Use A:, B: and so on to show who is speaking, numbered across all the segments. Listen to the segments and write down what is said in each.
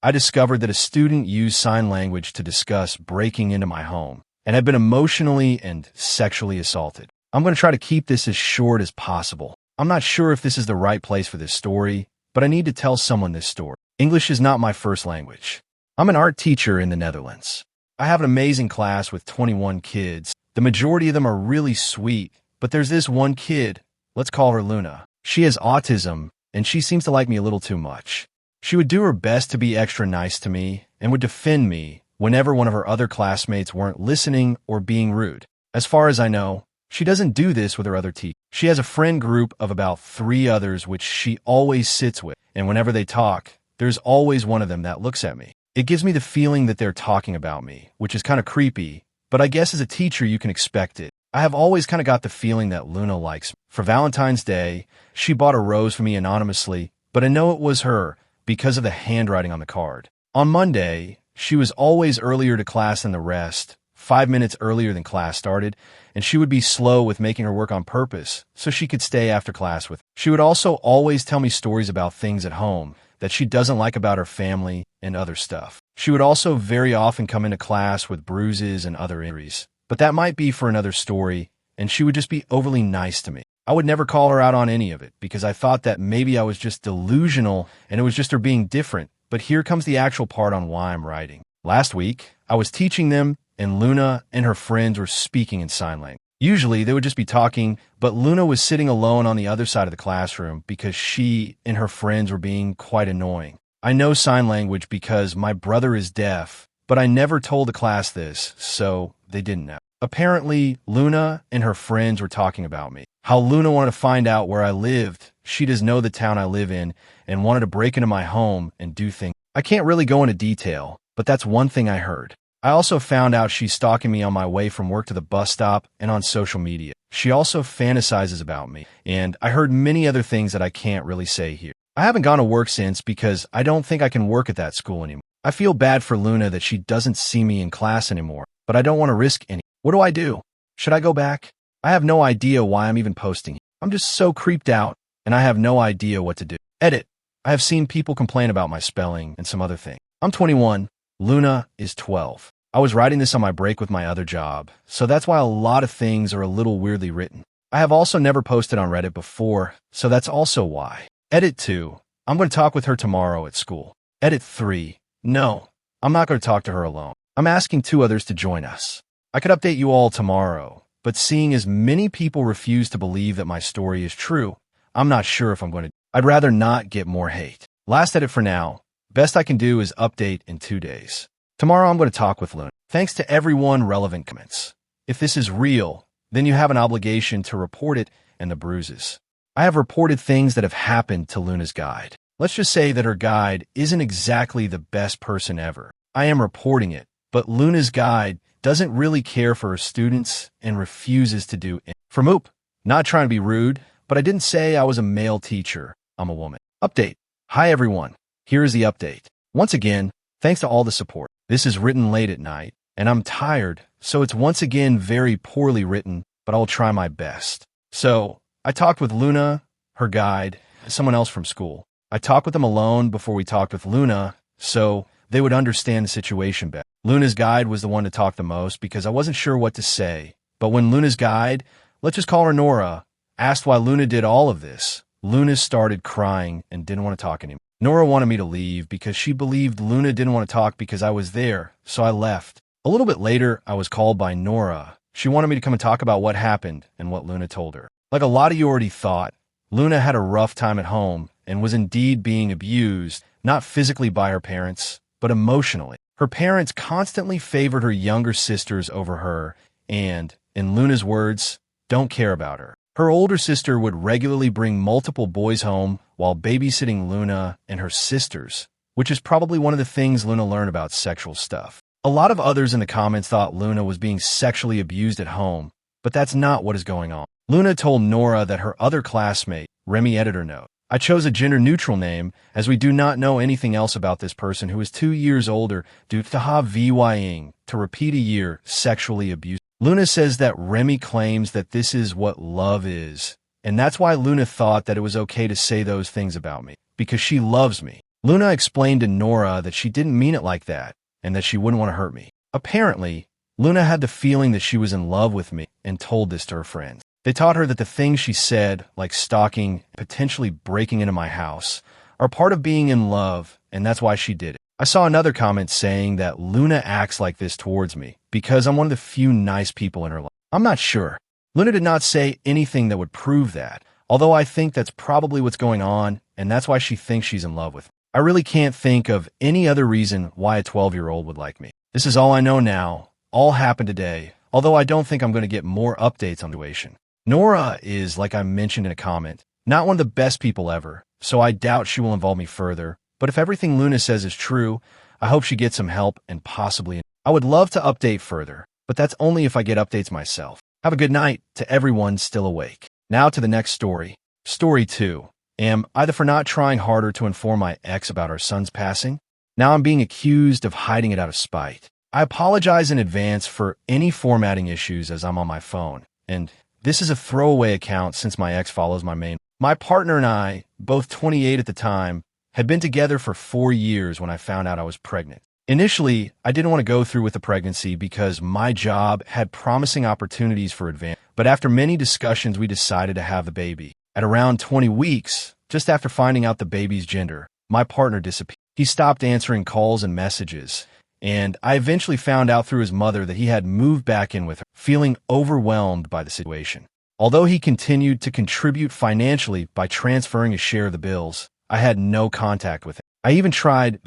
A: I discovered that a student used sign language to discuss breaking into my home and had been emotionally and sexually assaulted. I'm going to try to keep this as short as possible. I'm not sure if this is the right place for this story, but I need to tell someone this story. English is not my first language. I'm an art teacher in the Netherlands. I have an amazing class with 21 kids. The majority of them are really sweet, but there's this one kid, let's call her Luna. She has autism, and she seems to like me a little too much. She would do her best to be extra nice to me and would defend me whenever one of her other classmates weren't listening or being rude. As far as I know, she doesn't do this with her other teachers. She has a friend group of about 3 others which she always sits with, and whenever they talk, there's always one of them that looks at me. It gives me the feeling that they're talking about me, which is kind of creepy, but I guess as a teacher you can expect it. I have always kind of got the feeling that Luna likes me. For Valentine's Day, she bought a rose for me anonymously, but I know it was her because of the handwriting on the card. On Monday, she was always earlier to class than the rest, 5 minutes earlier than class started, and she would be slow with making her work on purpose so she could stay after class with me. She would also always tell me stories about things at home that she doesn't like about her family and other stuff. She would also very often come into class with bruises and other injuries, but that might be for another story, and she would just be overly nice to me. I would never call her out on any of it because I thought that maybe I was just delusional and it was just her being different, but here comes the actual part on why I'm writing. Last week, I was teaching them, and Luna and her friends were speaking in sign language. Usually, they would just be talking, but Luna was sitting alone on the other side of the classroom because she and her friends were being quite annoying. I know sign language because my brother is deaf, but I never told the class this, so they didn't know. Apparently, Luna and her friends were talking about me. How Luna wanted to find out where I lived. She does know the town I live in and wanted to break into my home and do things. I can't really go into detail, but that's one thing I heard. I also found out she's stalking me on my way from work to the bus stop and on social media. She also fantasizes about me, and I heard many other things that I can't really say here. I haven't gone to work since because I don't think I can work at that school anymore. I feel bad for Luna that she doesn't see me in class anymore, but I don't want to risk any. What do I do? Should I go back? I have no idea why I'm even posting. I'm just so creeped out, and I have no idea what to do. Edit. I have seen people complain about my spelling and some other things. I'm 21. Luna is 12. I was writing this on my break with my other job, so that's why a lot of things are a little weirdly written. I have also never posted on Reddit before, so that's also why. Edit 2. I'm going to talk with her tomorrow at school. Edit 3. No, I'm not going to talk to her alone. I'm asking 2 others to join us. I could update you all tomorrow, but seeing as many people refuse to believe that my story is true, I'm not sure if I'm going to. I'd rather not get more hate. Last edit for now. Best I can do is update in 2 days. Tomorrow I'm going to talk with Luna. Thanks to everyone relevant comments. If this is real, then you have an obligation to report it and the bruises. I have reported things that have happened to Luna's guide. Let's just say that her guide isn't exactly the best person ever. I am reporting it, but Luna's guide doesn't really care for her students and refuses to do it. From Oop, not trying to be rude, but I didn't say I was a male teacher. I'm a woman. Update. Hi everyone. Here is the update. Once again, thanks to all the support. This is written late at night, and I'm tired, so it's once again very poorly written, but I'll try my best. So, I talked with Luna, her guide, and someone else from school. I talked with them alone before we talked with Luna, so they would understand the situation better. Luna's guide was the one to talk the most because I wasn't sure what to say. But when Luna's guide, let's just call her Nora, asked why Luna did all of this, Luna started crying and didn't want to talk anymore. Nora wanted me to leave because she believed Luna didn't want to talk because I was there, so I left. A little bit later, I was called by Nora. She wanted me to come and talk about what happened and what Luna told her. Like a lot of you already thought, Luna had a rough time at home and was indeed being abused, not physically by her parents, but emotionally. Her parents constantly favored her younger sisters over her and, in Luna's words, don't care about her. Her older sister would regularly bring multiple boys home while babysitting Luna and her sisters, which is probably one of the things Luna learned about sexual stuff. A lot of others in the comments thought Luna was being sexually abused at home, but that's not what is going on. Luna told Nora that her other classmate, Remy editor note, I chose a gender-neutral name as we do not know anything else about this person who is 2 years older due to Horrifying to repeat a year sexually abused. Luna says that Remy claims that this is what love is, and that's why Luna thought that it was okay to say those things about me, because she loves me. Luna explained to Nora that she didn't mean it like that and that she wouldn't want to hurt me. Apparently, Luna had the feeling that she was in love with me and told this to her friends. They taught her that the things she said, like stalking, potentially breaking into my house, are part of being in love, and that's why she did it. I saw another comment saying that Luna acts like this towards me because I'm one of the few nice people in her life. I'm not sure. Luna did not say anything that would prove that, although I think that's probably what's going on, and that's why she thinks she's in love with me. I really can't think of any other reason why a 12-year-old would like me. This is all I know now. All happened today, although I don't think I'm going to get more updates on the situation. Nora is, like I mentioned in a comment, not one of the best people ever, so I doubt she will involve me further. But if everything Luna says is true, I hope she gets some help and possibly... I would love to update further, but that's only if I get updates myself. Have a good night to everyone still awake. Now to the next story. Story 2. Am either for not trying harder to inform my ex about our son's passing. Now I'm being accused of hiding it out of spite. I apologize in advance for any formatting issues as I'm on my phone, and this is a throwaway account since my ex follows my main. My partner and I, both 28 at the time, had been together for 4 years when I found out I was pregnant. Initially, I didn't want to go through with the pregnancy because my job had promising opportunities for advance, but after many discussions, we decided to have the baby. At around 20 weeks, just after finding out the baby's gender, my partner disappeared. He stopped answering calls and messages, and I eventually found out through his mother that he had moved back in with her, feeling overwhelmed by the situation. Although he continued to contribute financially by transferring a share of the bills, I had no contact with him. I even tried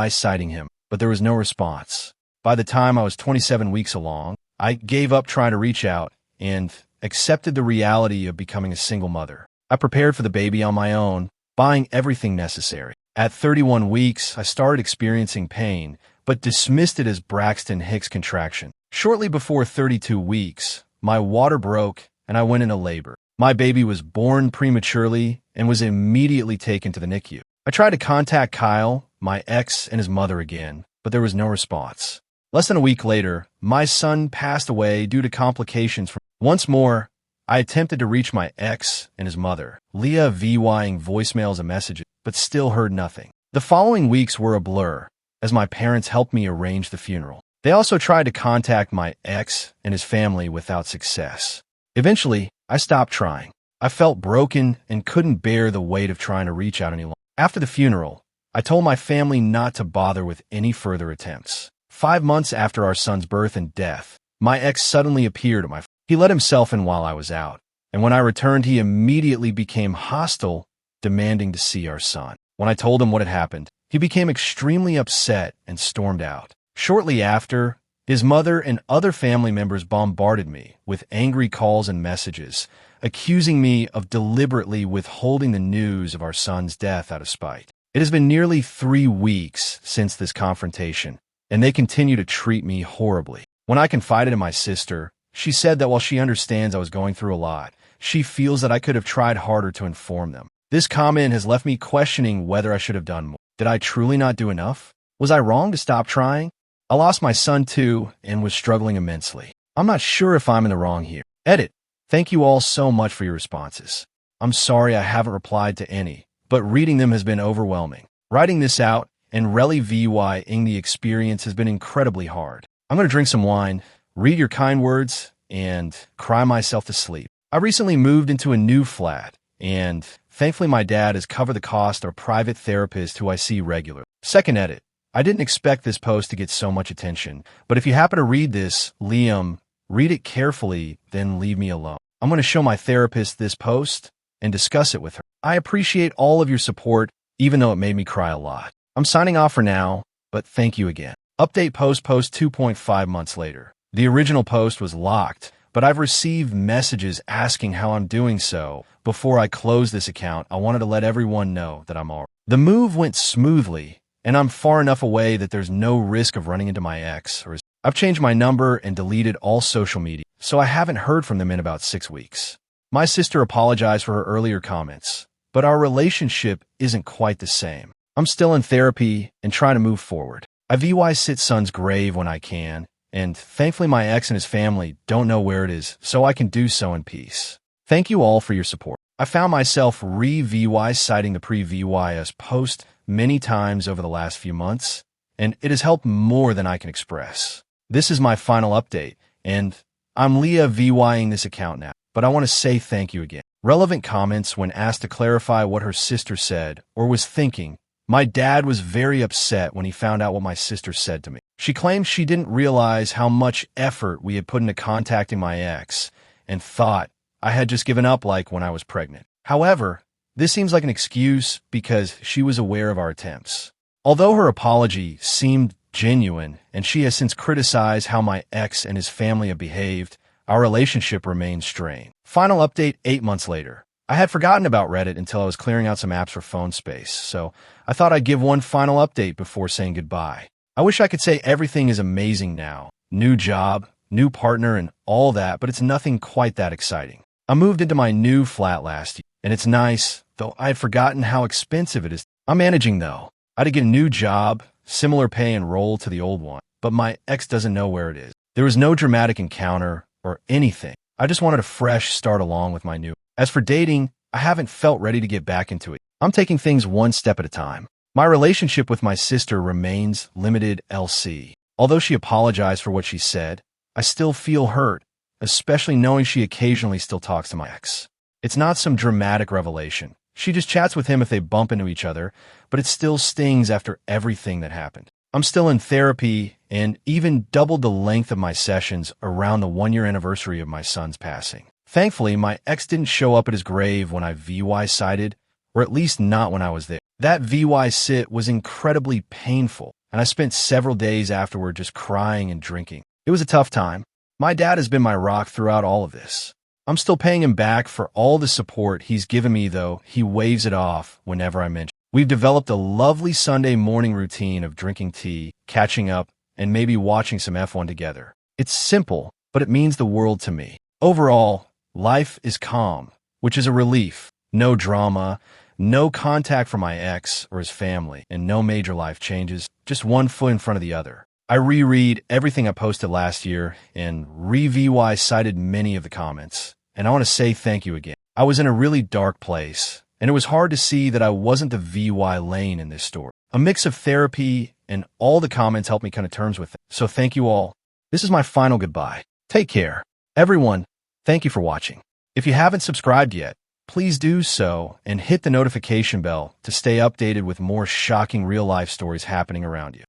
A: citing him, but there was no response. By the time I was 27 weeks along, I gave up trying to reach out and accepted the reality of becoming a single mother. I prepared for the baby on my own, buying everything necessary. At 31 weeks, I started experiencing pain, but dismissed it as Braxton Hicks contraction. Shortly before 32 weeks, my water broke and I went into labor. My baby was born prematurely and was immediately taken to the NICU. I tried to contact Kyle, my ex, and his mother again, but there was no response. Less than a week later, my son passed away due to complications from... Once more, I attempted to reach my ex and his mother, Leah VYing voicemails and messages, but still heard nothing. The following weeks were a blur, as my parents helped me arrange the funeral. They also tried to contact my ex and his family without success. Eventually, I stopped trying. I felt broken and couldn't bear the weight of trying to reach out any longer. After the funeral, I told my family not to bother with any further attempts. 5 months after our son's birth and death, my ex suddenly appeared at my... He let himself in while I was out, and when I returned, he immediately became hostile, demanding to see our son. When I told him what had happened, he became extremely upset and stormed out. Shortly after, his mother and other family members bombarded me with angry calls and messages, accusing me of deliberately withholding the news of our son's death out of spite. It has been nearly 3 weeks since this confrontation, and they continue to treat me horribly. When I confided in my sister, she said that while she understands I was going through a lot, she feels that I could have tried harder to inform them. This comment has left me questioning whether I should have done more. Did I truly not do enough? Was I wrong to stop trying? I lost my son too and was struggling immensely. I'm not sure if I'm in the wrong here. Edit. Thank you all so much for your responses. I'm sorry I haven't replied to any, but reading them has been overwhelming. Writing this out and really VYing the experience has been incredibly hard. I'm going to drink some wine, read your kind words, and cry myself to sleep. I recently moved into a new flat, and thankfully my dad has covered the cost of a private therapist who I see regularly. Second edit. I didn't expect this post to get so much attention, but if you happen to read this, Liam, read it carefully, then leave me alone. I'm going to show my therapist this post and discuss it with her. I appreciate all of your support, even though it made me cry a lot. I'm signing off for now, but thank you again. Update post 2.5 months later. The original post was locked, but I've received messages asking how I'm doing, so before I close this account, I wanted to let everyone know that I'm all right. The move went smoothly, and I'm far enough away that there's no risk of running into my ex. I've changed my number and deleted all social media, so I haven't heard from them in about 6 weeks. My sister apologized for her earlier comments, but our relationship isn't quite the same. I'm still in therapy and trying to move forward. I sit son's grave when I can, and thankfully my ex and his family don't know where it is, so I can do so in peace. Thank you all for your support. I found myself citing the pre-VYS post many times over the last few months, and it has helped more than I can express. This is my final update, and I'm Leah VYing this account now, but I want to say thank you again. Relevant comments when asked to clarify what her sister said or was thinking. My dad was very upset when he found out what my sister said to me. She claimed she didn't realize how much effort we had put into contacting my ex and thought I had just given up like when I was pregnant. However, this seems like an excuse because she was aware of our attempts. Although her apology seemed genuine and she has since criticized how my ex and his family have behaved, our relationship remains strained. Final update 8 months later. I had forgotten about Reddit until I was clearing out some apps for phone space, so I thought I'd give one final update before saying goodbye. I wish I could say everything is amazing now. New job, new partner, and all that, but it's nothing quite that exciting. I moved into my new flat last year, and it's nice, though I had forgotten how expensive it is. I'm managing, though. I had to get a new job, similar pay and role to the old one, but my ex doesn't know where it is. There was no dramatic encounter or anything. I just wanted a fresh start along with my new. As for dating, I haven't felt ready to get back into it. I'm taking things one step at a time. My relationship with my sister remains limited LC. Although she apologized for what she said, I still feel hurt, especially knowing she occasionally still talks to my ex. It's not some dramatic revelation. She just chats with him if they bump into each other, but it still stings after everything that happened. I'm still in therapy and even doubled the length of my sessions around the 1-year anniversary of my son's passing. Thankfully, my ex didn't show up at his grave when I VY sighted, or at least not when I was there. That VY sit was incredibly painful, and I spent several days afterward just crying and drinking. It was a tough time. My dad has been my rock throughout all of this. I'm still paying him back for all the support he's given me, though he waves it off whenever I mention. We've developed a lovely Sunday morning routine of drinking tea, catching up, and maybe watching some F1 together. It's simple, but it means the world to me. Overall, life is calm, which is a relief. No drama, no contact from my ex or his family, and no major life changes, just one foot in front of the other. I reread everything I posted last year and re-VY cited many of the comments, and I want to say thank you again. I was in a really dark place, and it was hard to see that I wasn't the VY lane in this story. A mix of therapy and all the comments helped me come to terms with it. So thank you all. This is my final goodbye. Take care. Everyone, thank you for watching. If you haven't subscribed yet, please do so and hit the notification bell to stay updated with more shocking real-life stories happening around you.